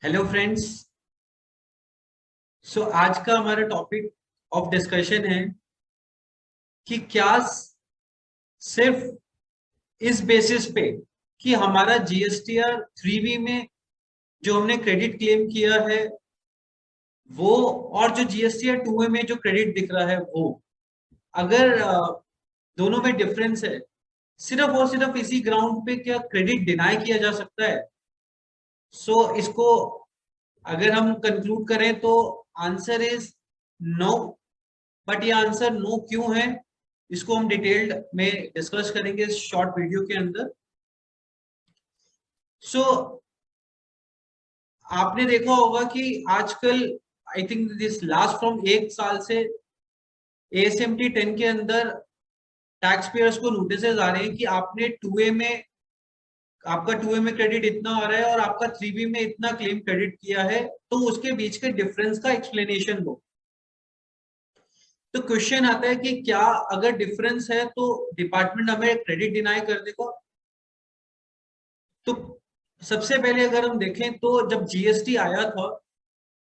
Hello friends. आज का हमारा टॉपिक ऑफ डिस्कशन है कि क्या सिर्फ इस बेसिस पे कि हमारा जीएसटीआर 3B में जो हमने क्रेडिट क्लेम किया है वो, और जो जीएसटीआर 2A में जो क्रेडिट दिख रहा है वो, अगर दोनों में डिफरेंस है, सिर्फ और सिर्फ इसी ग्राउंड पे क्या क्रेडिट डिनाई किया जा सकता है? इसको अगर हम कंक्लूड करें तो आंसर इज नो। बट ये आंसर नो क्यों है, इसको हम डिटेल्ड में डिस्कस करेंगे इस शॉर्ट वीडियो के अंदर। सो आपने देखा होगा कि आजकल I think this last from 1 साल से ASMT 10 के अंदर टैक्स पेयर्स को नोटिस आ रहे हैं कि आपने 2A में, आपका 2A में क्रेडिट इतना आ रहा है और आपका 3B में इतना क्लेम क्रेडिट किया है, तो उसके बीच के डिफरेंस का एक्सप्लेनेशन दो। तो क्वेश्चन आता है कि क्या अगर डिफरेंस है तो डिपार्टमेंट हमें क्रेडिट डिनाई कर देगा? तो सबसे पहले अगर हम देखें तो जब जीएसटी आया था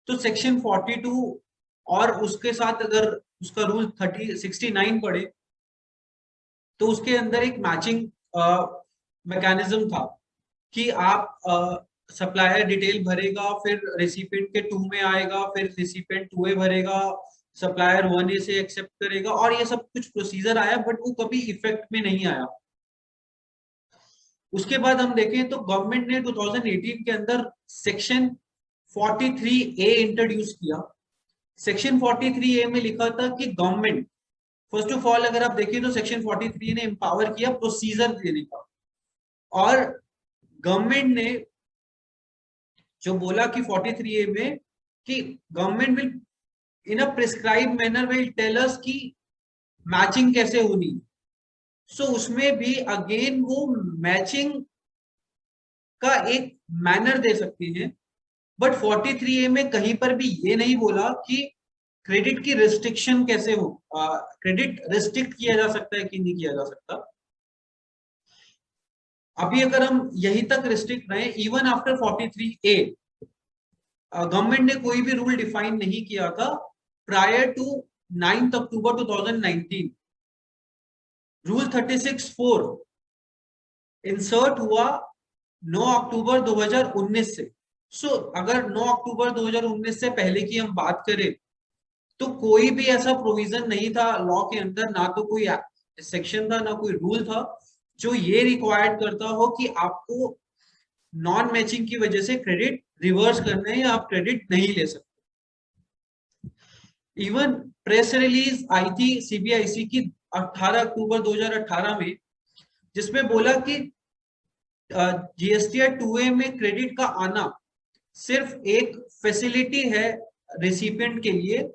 तो सेक्शन 42 और उसके साथ अगर उसका रूल 69 पढ़े तो उसके अंदर एक मैचिंग मैकेनिज्म था कि आप सप्लायर डिटेल भरेगा, फिर रेसिपिएंट के 2 में आएगा, फिर रेसिपिएंट 2A भरेगा, सप्लायर 1A से एक्सेप्ट करेगा, और ये सब कुछ प्रोसीजर आया बट वो कभी इफेक्ट में नहीं आया। उसके बाद हम देखें तो गवर्नमेंट ने 2018 के अंदर सेक्शन 43A इंट्रोड्यूस किया। सेक्शन 43A में लिखा था कि गवर्नमेंट, फर्स्ट ऑफ ऑल अगर आप देखें तो सेक्शन 43 ने एम्पावर किया प्रोसीजर देने का, और गवर्नमेंट ने जो बोला कि 43A में कि government will in a prescribe manner will tell us कि मैचिंग कैसे होनी। उसमें भी अगेन वो मैचिंग का एक मैनर दे सकती है, बट 43A में कहीं पर भी ये नहीं बोला कि क्रेडिट की रिस्ट्रिक्शन कैसे हो, क्रेडिट रिस्ट्रिक्ट किया जा सकता है कि नहीं किया जा सकता। अभी अगर हम यही तक रिस्ट्रिक्ट रहे, इवन आफ्टर 43A गवर्नमेंट ने कोई भी रूल डिफाइन नहीं किया था prior to 9 October 2019। Rule 36(4) insert हुआ 9 अक्टूबर 2019 से। अगर 9 अक्टूबर 2019 से पहले की हम बात करें तो कोई भी ऐसा प्रोविजन नहीं था लॉ के अंदर, ना तो कोई सेक्शन था ना कोई रूल था जो ये रिक्वायर्ड करता हो कि आपको नॉन मैचिंग की वजह से क्रेडिट रिवर्स करना है या आप क्रेडिट नहीं ले सकते। इवन प्रेस रिलीज आई थी सीबीआईसी की 18 अक्टूबर 2018 में, जिसमें बोला कि जीएसटीआर 2A में क्रेडिट का आना सिर्फ एक फैसिलिटी है रेसिपिएंट के लिए,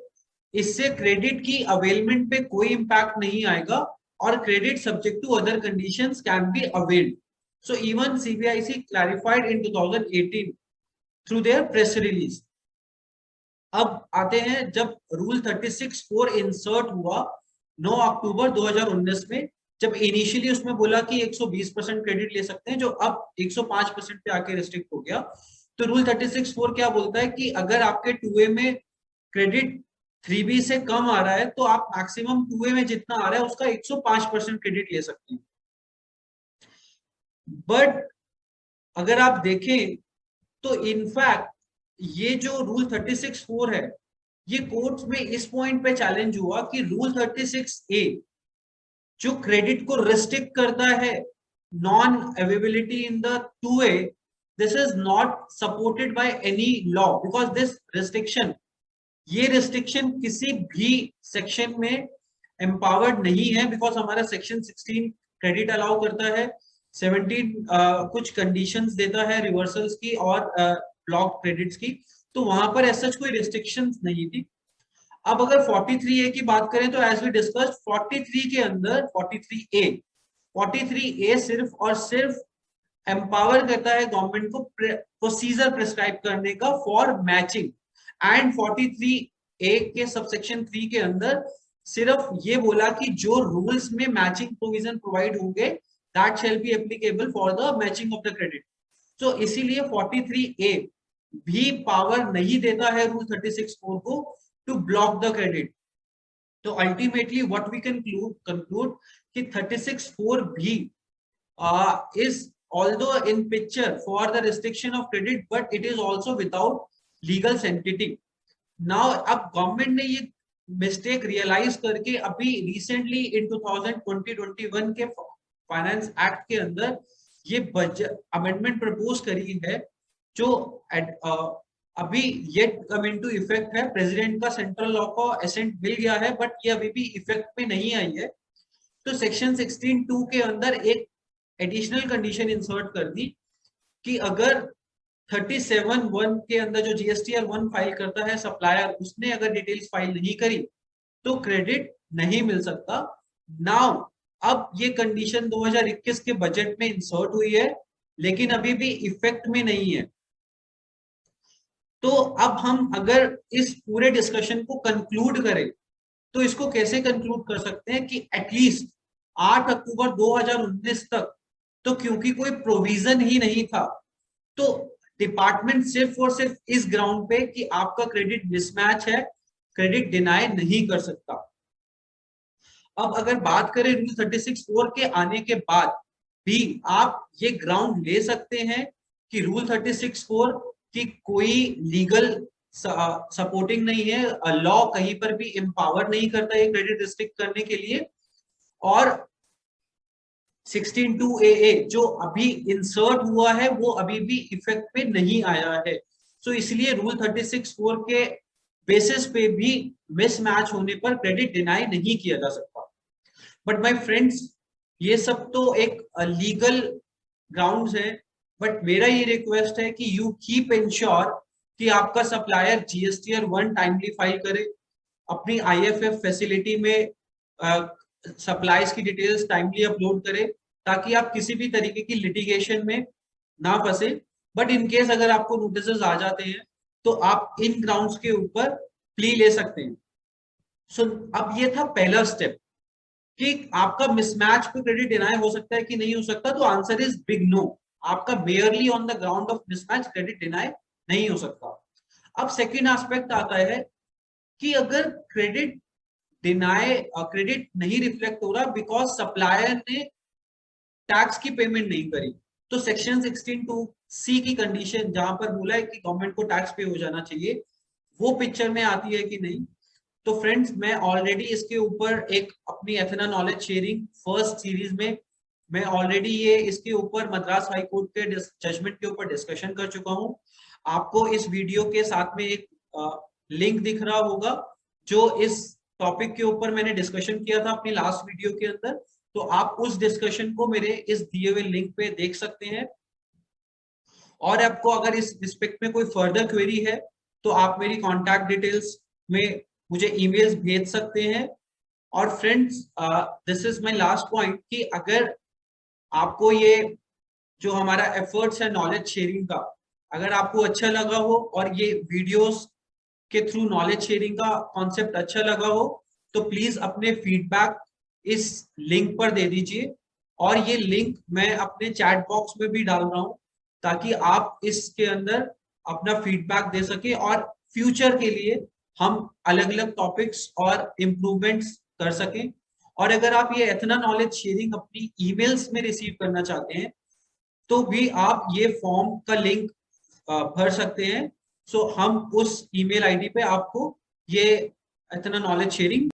इससे क्रेडिट की अवेलमेंट पे कोई इंपैक्ट नहीं आएगा, और credit subject to other conditions can be availed. So even CBIC clarified in 2018 through their press release. अब आते हैं जब रूल 36(4) इंसर्ट हुआ 9 अक्टूबर 2019 में, जब इनिशियली उसमें बोला कि 120% क्रेडिट ले सकते हैं, जो अब 105% पे आके रिस्ट्रिक्ट हो गया। तो रूल 36(4) क्या बोलता है कि अगर आपके 2A में क्रेडिट 3B से कम आ रहा है तो आप मैक्सिमम 2A में जितना आ रहा है उसका 105% क्रेडिट ले सकते हैं। बट अगर आप देखें तो इनफैक्ट ये जो रूल 36(4) है, ये कोर्ट में इस पॉइंट पे चैलेंज हुआ कि रूल 36A जो क्रेडिट को रिस्ट्रिक्ट करता है, non availability in the 2A, this is not supported by any law, because this restriction, ये रिस्ट्रिक्शन किसी भी सेक्शन में एम्पावर्ड नहीं है, बिकॉज हमारा सेक्शन 16 क्रेडिट अलाउ करता है, 17 कुछ कंडीशंस देता है रिवर्सल्स की और ब्लॉक क्रेडिट्स की, तो वहां पर ऐसा कोई रिस्ट्रिक्शंस नहीं थी। अब अगर 43A की बात करें तो एज वी डिस्कस्ड 43 के अंदर 43A सिर्फ और सिर्फ एम्पावर करता है गवर्नमेंट को प्रोसीजर प्रिस्क्राइब करने का फॉर मैचिंग, एंड 43A के सबसेक्शन 3 के अंदर सिर्फ ये बोला कि जो रूल्स में मैचिंग प्रोविजन प्रोवाइड होंगे that shall be applicable for the matching of the credit. तो इसीलिए 43A भी पावर नहीं देता है रूल 36(4) को टू ब्लॉक द क्रेडिट। तो अल्टीमेटली व्हाट वी कंक्लूड कि 36(4) भी is although in picture for the restriction of credit, but it is also without legal sanctity. Now अब गवर्नमेंट ने ये मिस्टेक रियलाइज करके अभी रिसेंटली इन 2020-21 के फाइनेंस एक्ट के अंदर ये बजट अमेंडमेंट प्रपोज करी है, जो अभी येट कम इनटू इफेक्ट है। प्रेसिडेंट का सेंट्रल लॉ का एसेंट मिल गया है, बट ये अभी भी इफेक्ट में नहीं आई है। तो सेक्शन 16(2) के अंदर एक एडिशनल कंडीशन इंसर्ट कर दी कि अगर 37(1) के अंदर जो जीएसटीआर 1 फाइल करता है सप्लायर, उसने अगर डिटेल्स फाइल नहीं करी तो क्रेडिट नहीं मिल सकता। नाउ अब ये कंडीशन 2021 के बजट में इंसर्ट हुई है, लेकिन अभी भी इफेक्ट में नहीं है। तो अब हम अगर इस पूरे डिस्कशन को कंक्लूड करें तो इसको कैसे कंक्लूड कर सकते हैं कि एटलीस्ट 8 अक्टूबर 2019 तक तो क्योंकि कोई प्रोविजन ही नहीं था, तो डिपार्टमेंट सिर्फ और सिर्फ इस ग्राउंड पे कि आपका क्रेडिट मिसमैच है, क्रेडिट डिनाई नहीं कर सकता। अब अगर बात करें रूल 36(4) के आने के बाद भी आप ये ग्राउंड ले सकते हैं कि रूल 36(4) की कोई लीगल सपोर्टिंग नहीं है, लॉ कहीं पर भी एम्पावर नहीं करता है क्रेडिट रिस्ट्रिक्ट करने के लिए। और 16(2) जो अभी इंसर्ट हुआ है वो अभी भी इफेक्ट में नहीं आया है। सो इसलिए रूल 36(4) के बेसिस पे भी मिसमैच होने पर क्रेडिट डिनाई नहीं किया जा सकता। बट माय फ्रेंड्स, ये सब तो एक लीगल ग्राउंड्स है, बट मेरा ये रिक्वेस्ट है कि यू कीप इंश्योर कि आपका सप्लायर जीएसटीआर 1 टाइमली फाइल करे, अपनी आईएफएफ फैसिलिटी में सप्लाईज की डिटेल्स टाइमली अपलोड करे, ताकि आप किसी भी तरीके की लिटिगेशन में ना फंसे। बट इन केस अगर आपको नोटिस आ जाते हैं तो आप इन ग्राउंड्स के ऊपर प्ली ले सकते हैं। सो अब ये था पहला स्टेप कि आपका मिसमैच पे क्रेडिट डिनाई हो सकता है कि नहीं हो सकता। तो आंसर इज बिग नो, आपका merely on the ground of mismatch credit deny नहीं हो सकता। अब सेकेंड एस्पेक्ट आता है कि अगर क्रेडिट डिनाई क्रेडिट नहीं रिफ्लेक्ट हो रहा बिकॉज सप्लायर ने टैक्स की पेमेंट नहीं करी, तो सेक्शन 16(2)(c) की कंडीशन जहां पर बोला है कि गवर्नमेंट को टैक्स पे हो जाना चाहिए, वो पिक्चर में आती है कि नहीं। तो फ्रेंड्स, मैं ऑलरेडी इसके ऊपर एक अपनी Athena knowledge sharing first series में मैं ऑलरेडी ये इसके ऊपर मद्रास हाई कोर्ट के जजमेंट के ऊपर डिस्कशन कर चुका हूँ। आपको इस वीडियो के साथ में एक लिंक दिख रहा होगा जो इस टॉपिक के ऊपर मैंने डिस्कशन किया था अपनी लास्ट वीडियो के अंदर। तो आप उस डिस्कशन को मेरे इस दिए हुए लिंक पे देख सकते हैं। और आपको अगर इस रिस्पेक्ट में कोई फर्दर क्वेरी है तो आप मेरी कॉन्टैक्ट डिटेल्स में मुझे ईमेल्स भेज सकते हैं। और friends, this is my last point कि अगर आपको ये जो हमारा एफर्ट्स है नॉलेज शेयरिंग का, अगर आपको अच्छा लगा हो और ये वीडियोस के थ्रू नॉलेज शेयरिंग का कॉन्सेप्ट अच्छा लगा हो, तो प्लीज अपने फीडबैक इस लिंक पर दे दीजिए। और ये लिंक मैं अपने चैट बॉक्स में भी डाल रहा हूं ताकि आप इसके अंदर अपना फीडबैक दे सके और फ्यूचर के लिए हम अलग अलग टॉपिक्स और इम्प्रूवमेंट्स कर सकें। और अगर आप ये एथेना नॉलेज शेयरिंग अपनी ईमेल्स में रिसीव करना चाहते हैं तो भी आप ये फॉर्म का लिंक भर सकते हैं। सो हम उस ईमेल आईडी पे आपको ये एथेना नॉलेज शेयरिंग